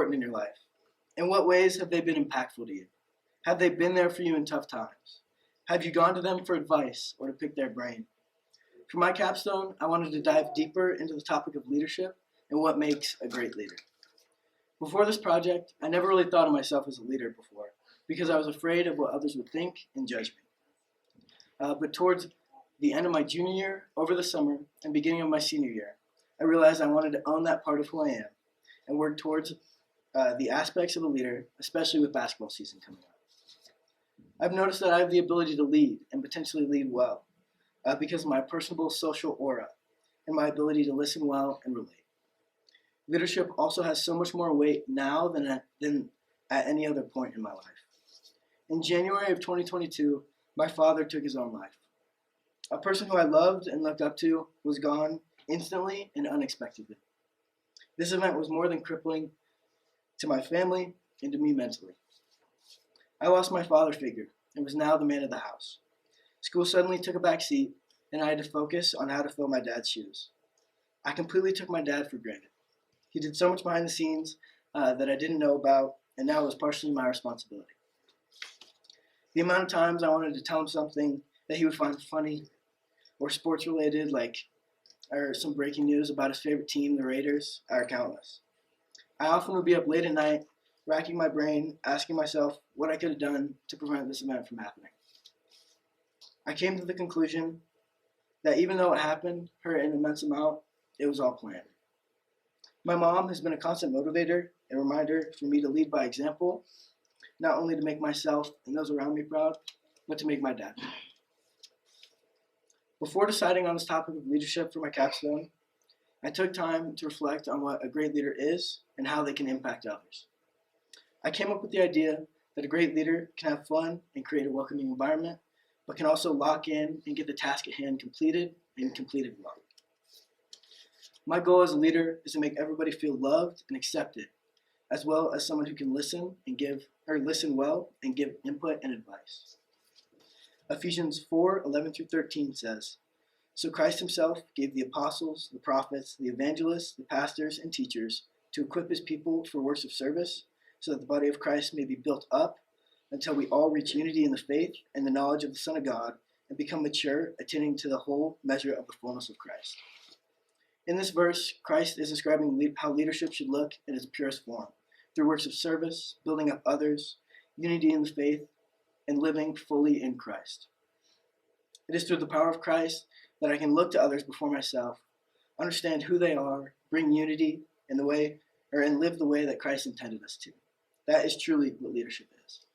important in your life? In what ways have they been impactful to you? Have they been there for you in tough times? Have you gone to them for advice or to pick their brain? For my capstone, I wanted to dive deeper into the topic of leadership and what makes a great leader. Before this project, I never really thought of myself as a leader before because I was afraid of what others would think and judge me. But towards the end of my junior year, over the summer, and beginning of my senior year, I realized I wanted to own that part of who I am and work towards the aspects of a leader, especially with basketball season coming up. I've noticed that I have the ability to lead and potentially lead well because of my personable social aura and my ability to listen well and relate. Leadership also has so much more weight now than at any other point in my life. In January of 2022, my father took his own life. A person who I loved and looked up to was gone instantly and unexpectedly. This event was more than crippling to my family and to me mentally. I lost my father figure and was now the man of the house. School suddenly took a back seat, and I had to focus on how to fill my dad's shoes. I completely took my dad for granted. He did so much behind the scenes that I didn't know about, and now it was partially my responsibility. The amount of times I wanted to tell him something that he would find funny or sports related, or some breaking news about his favorite team, the Raiders, are countless. I often would be up late at night, racking my brain, asking myself what I could have done to prevent this event from happening. I came to the conclusion that even though it happened, hurt an immense amount, it was all planned. My mom has been a constant motivator and reminder for me to lead by example, not only to make myself and those around me proud, but to make my dad proud. Before deciding on this topic of leadership for my capstone, I took time to reflect on what a great leader is and how they can impact others. I came up with the idea that a great leader can have fun and create a welcoming environment, but can also lock in and get the task at hand completed and completed well. My goal as a leader is to make everybody feel loved and accepted, as well as someone who can listen well and give input and advice. Ephesians 4:11-13 says, "So Christ himself gave the apostles, the prophets, the evangelists, the pastors, and teachers to equip his people for works of service, so that the body of Christ may be built up until we all reach unity in the faith and the knowledge of the Son of God and become mature, attaining to the whole measure of the fullness of Christ." In this verse, Christ is describing how leadership should look in its purest form, through works of service, building up others, unity in the faith, and living fully in Christ. It is through the power of Christ that I can look to others before myself, understand who they are, bring unity in the way, and live the way that Christ intended us to. That is truly what leadership is.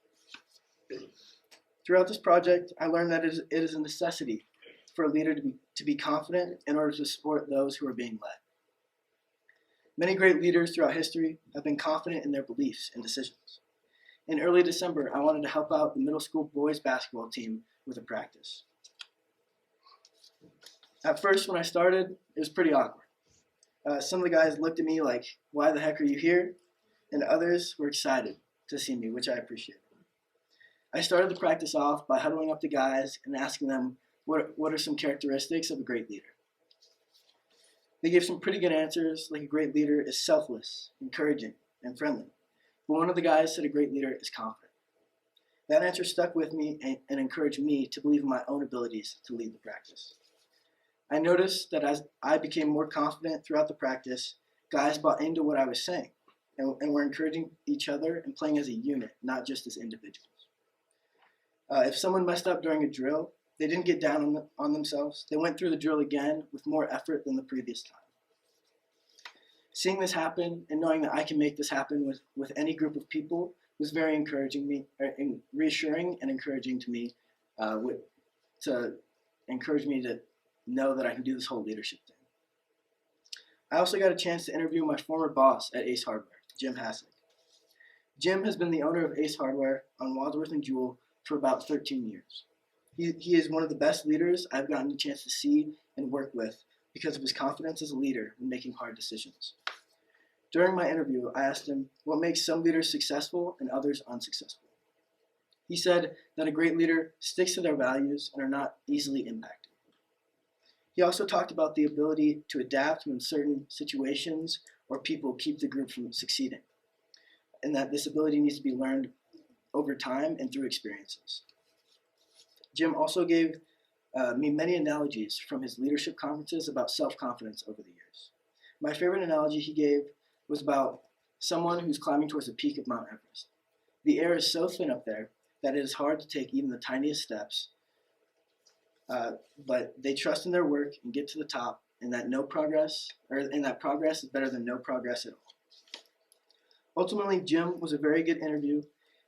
Throughout this project, I learned that it is a necessity for a leader to be confident in order to support those who are being led. Many great leaders throughout history have been confident in their beliefs and decisions. In early December, I wanted to help out the middle school boys basketball team with a practice. At first, when I started, it was pretty awkward. Some of the guys looked at me like, "Why the heck are you here?" And others were excited to see me, which I appreciated. I started the practice off by huddling up the guys and asking them what are some characteristics of a great leader. They gave some pretty good answers, like a great leader is selfless, encouraging, and friendly. But one of the guys said a great leader is confident. That answer stuck with me and encouraged me to believe in my own abilities to lead the practice. I noticed that as I became more confident throughout the practice, guys bought into what I was saying and were encouraging each other and playing as a unit, not just as individuals. If someone messed up during a drill, they didn't get down on themselves. They went through the drill again with more effort than the previous time. Seeing this happen and knowing that I can make this happen with any group of people was very reassuring and encouraging to me, to encourage me to know that I can do this whole leadership thing. I also got a chance to interview my former boss at Ace Hardware, Jim Hassick. Jim has been the owner of Ace Hardware on Wadsworth and Jewell for about 13 years. He is one of the best leaders I've gotten a chance to see and work with because of his confidence as a leader in making hard decisions. During my interview, I asked him what makes some leaders successful and others unsuccessful. He said that a great leader sticks to their values and are not easily impacted. He also talked about the ability to adapt when certain situations or people keep the group from succeeding. and that this ability needs to be learned over time and through experiences. Jim also gave me many analogies from his leadership conferences about self-confidence over the years. My favorite analogy he gave was about someone who's climbing towards the peak of Mount Everest. The air is so thin up there that it is hard to take even the tiniest steps, but they trust in their work and get to the top, and that progress is better than no progress at all. Ultimately, Jim was a very good interview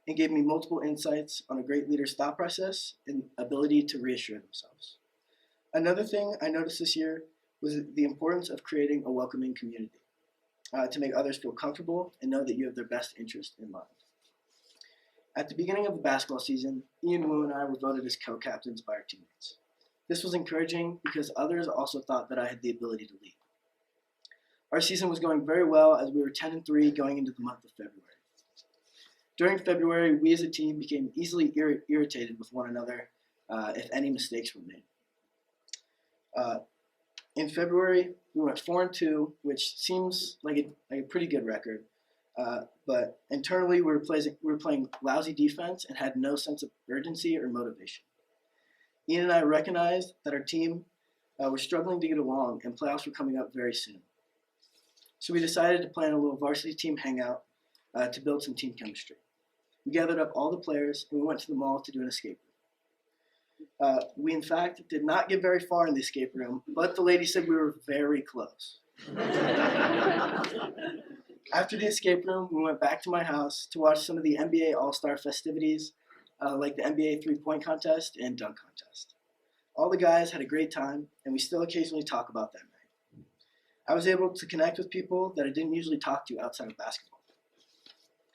and gave me multiple insights on a great leader's thought process and ability to reassure themselves. Another thing I noticed this year was the importance of creating a welcoming community to make others feel comfortable and know that you have their best interest in mind. At the beginning of the basketball season, Ian Wu and I were voted as co-captains by our teammates. This was encouraging because others also thought that I had the ability to lead. Our season was going very well as we were 10-3 going into the month of February. During February, we as a team became easily irritated with one another if any mistakes were made. In February, we went 4-2, which seems like a pretty good record. But internally, we were playing lousy defense and had no sense of urgency or motivation. Ian and I recognized that our team were struggling to get along, and playoffs were coming up very soon. So we decided to plan a little varsity team hangout to build some team chemistry. We gathered up all the players, and we went to the mall to do an escape room. We, in fact, did not get very far in the escape room, but the lady said we were very close. After the escape room, we went back to my house to watch some of the NBA All-Star festivities, like the NBA three-point contest and dunk contest. All the guys had a great time, and we still occasionally talk about that night. I was able to connect with people that I didn't usually talk to outside of basketball.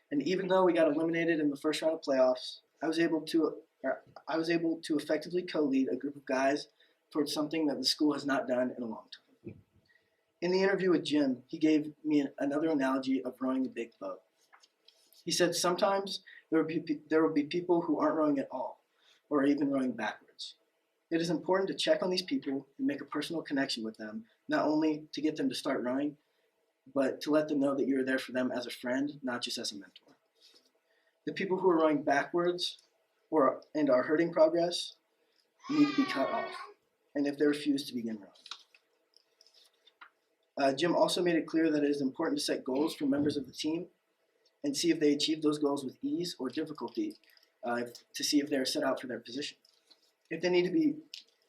And even though we got eliminated in the first round of playoffs, I was able to effectively co-lead a group of guys towards something that the school has not done in a long time. In the interview with Jim, he gave me another analogy of rowing a big boat. He said sometimes there will be people who aren't rowing at all, or even rowing backwards. It is important to check on these people and make a personal connection with them, not only to get them to start rowing, but to let them know that you're there for them as a friend, not just as a mentor. The people who are rowing backwards and are hurting progress need to be cut off, and if they refuse to begin rowing. Jim also made it clear that it is important to set goals for members of the team and see if they achieve those goals with ease or difficulty to see if they are set out for their position. If they need to be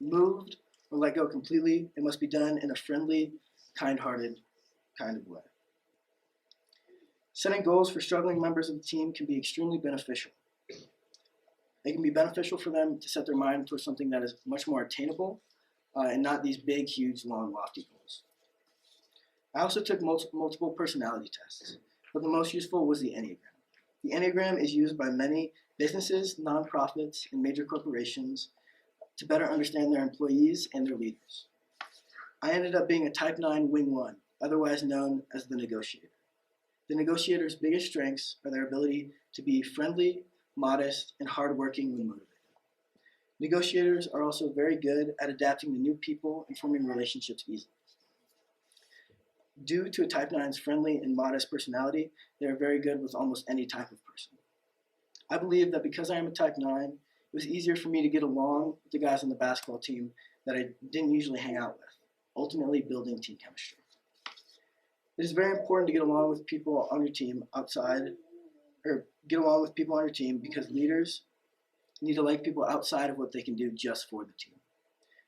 moved or let go completely, it must be done in a friendly, kind-hearted kind of way. Setting goals for struggling members of the team can be extremely beneficial. They can be beneficial for them to set their mind towards something that is much more attainable and not these big, huge, long, lofty goals. I also took multiple personality tests, but the most useful was the Enneagram. The Enneagram is used by many businesses, nonprofits, and major corporations to better understand their employees and their leaders. I ended up being a Type 9 Wing 1, otherwise known as the negotiator. The negotiator's biggest strengths are their ability to be friendly, modest, and hardworking when motivated. Negotiators are also very good at adapting to new people and forming relationships easily. Due to a Type 9's friendly and modest personality, they are very good with almost any type of person. I believe that because I am a Type 9, it was easier for me to get along with the guys on the basketball team that I didn't usually hang out with, ultimately building team chemistry. It is very important to get along with people on your team because leaders need to like people outside of what they can do just for the team.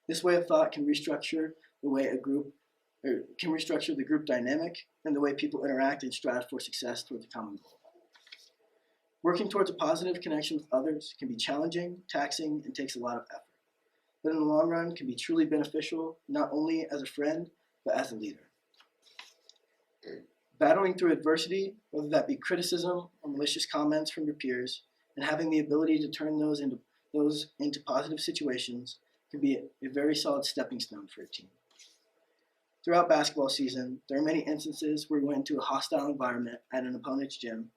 This way of thought can restructure the group dynamic and the way people interact and strive for success towards a common goal. Working towards a positive connection with others can be challenging, taxing, and takes a lot of effort, but in the long run can be truly beneficial, not only as a friend, but as a leader. Battling through adversity, whether that be criticism or malicious comments from your peers, and having the ability to turn those into positive situations can be a very solid stepping stone for a team. Throughout basketball season, there are many instances where we went into a hostile environment at an opponent's gym,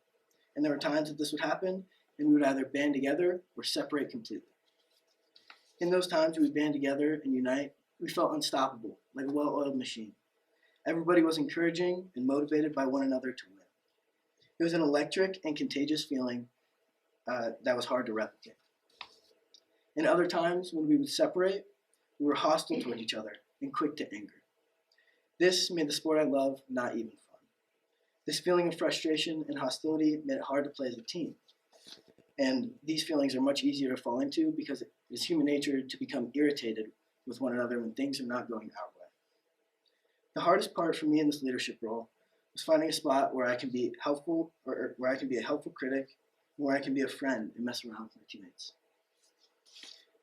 and there were times that this would happen, and we would either band together or separate completely. In those times we would band together and unite, we felt unstoppable, like a well-oiled machine. Everybody was encouraging and motivated by one another to win. It was an electric and contagious feeling that was hard to replicate. And other times, when we would separate, we were hostile toward each other and quick to anger. This made the sport I love not even fun. This feeling of frustration and hostility made it hard to play as a team. And these feelings are much easier to fall into because it is human nature to become irritated with one another when things are not going our way. The hardest part for me in this leadership role was finding a spot where I can be helpful, or where I can be a helpful critic, where I can be a friend and mess around with my teammates.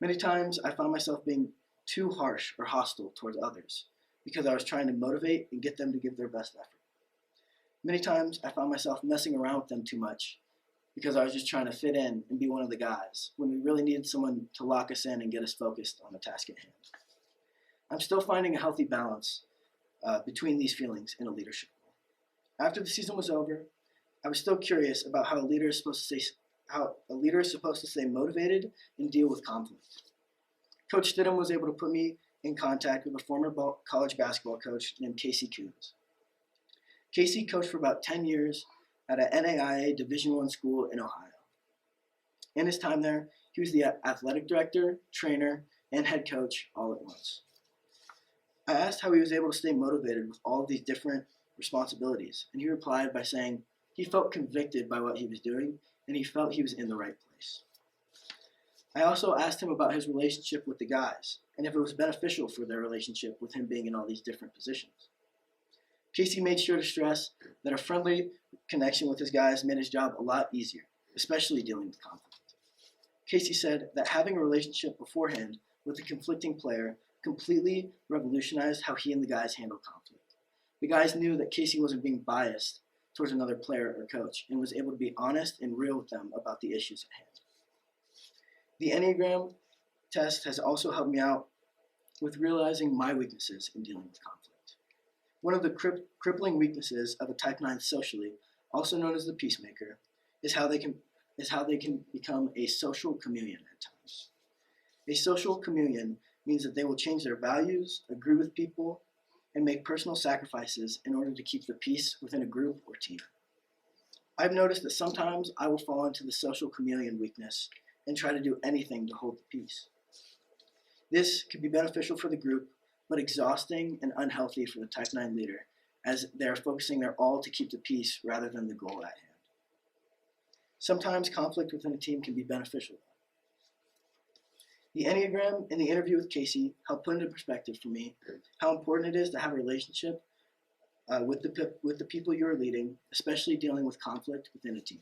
Many times I found myself being too harsh or hostile towards others because I was trying to motivate and get them to give their best effort. Many times I found myself messing around with them too much because I was just trying to fit in and be one of the guys when we really needed someone to lock us in and get us focused on the task at hand. I'm still finding a healthy balance between these feelings in a leadership role. After the season was over, I was still curious about how a leader is supposed to stay motivated and deal with conflict. Coach Stidham was able to put me in contact with a former college basketball coach named Casey Coons. Casey coached for about 10 years at a NAIA Division I school in Ohio. In his time there, he was the athletic director, trainer, and head coach all at once. I asked how he was able to stay motivated with all of these different responsibilities, and he replied by saying he felt convicted by what he was doing, and he felt he was in the right place. I also asked him about his relationship with the guys, and if it was beneficial for their relationship with him being in all these different positions. Casey made sure to stress that a friendly connection with his guys made his job a lot easier, especially dealing with conflict. Casey said that having a relationship beforehand with a conflicting player completely revolutionized how he and the guys handled conflict. The guys knew that Casey wasn't being biased towards another player or coach and was able to be honest and real with them about the issues at hand. The Enneagram test has also helped me out with realizing my weaknesses in dealing with conflict. One of the crippling weaknesses of a type 9 socially, also known as the peacemaker, is how they can become a social chameleon at times. A social chameleon means that they will change their values, agree with people, and make personal sacrifices in order to keep the peace within a group or team. I've noticed that sometimes I will fall into the social chameleon weakness and try to do anything to hold the peace. This can be beneficial for the group, but exhausting and unhealthy for the type 9 leader, as they are focusing their all to keep the peace rather than the goal at hand. Sometimes conflict within a team can be beneficial. The Enneagram and the interview with Casey helped put into perspective for me how important it is to have a relationship with the people you are leading, especially dealing with conflict within a team.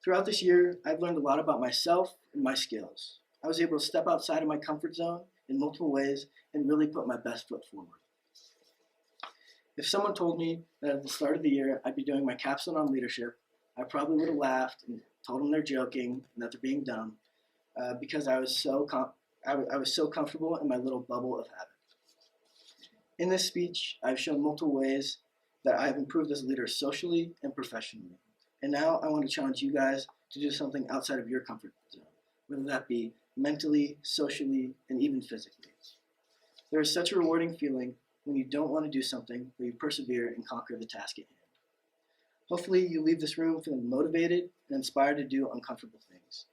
Throughout this year, I've learned a lot about myself and my skills. I was able to step outside of my comfort zone in multiple ways and really put my best foot forward. If someone told me that at the start of the year I'd be doing my capstone on leadership, I probably would have laughed and told them they're joking and that they're being dumb because I was so comfortable in my little bubble of habit. In this speech, I've shown multiple ways that I have improved as a leader socially and professionally. And now I want to challenge you guys to do something outside of your comfort zone, whether that be mentally, socially, and even physically. There is such a rewarding feeling when you don't want to do something, but you persevere and conquer the task at hand. Hopefully you leave this room feeling motivated and inspired to do uncomfortable things.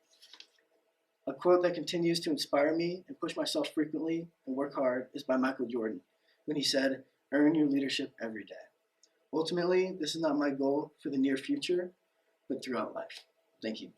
A quote that continues to inspire me and push myself frequently and work hard is by Michael Jordan, when he said, "Earn your leadership every day." Ultimately, this is not my goal for the near future, but throughout life. Thank you.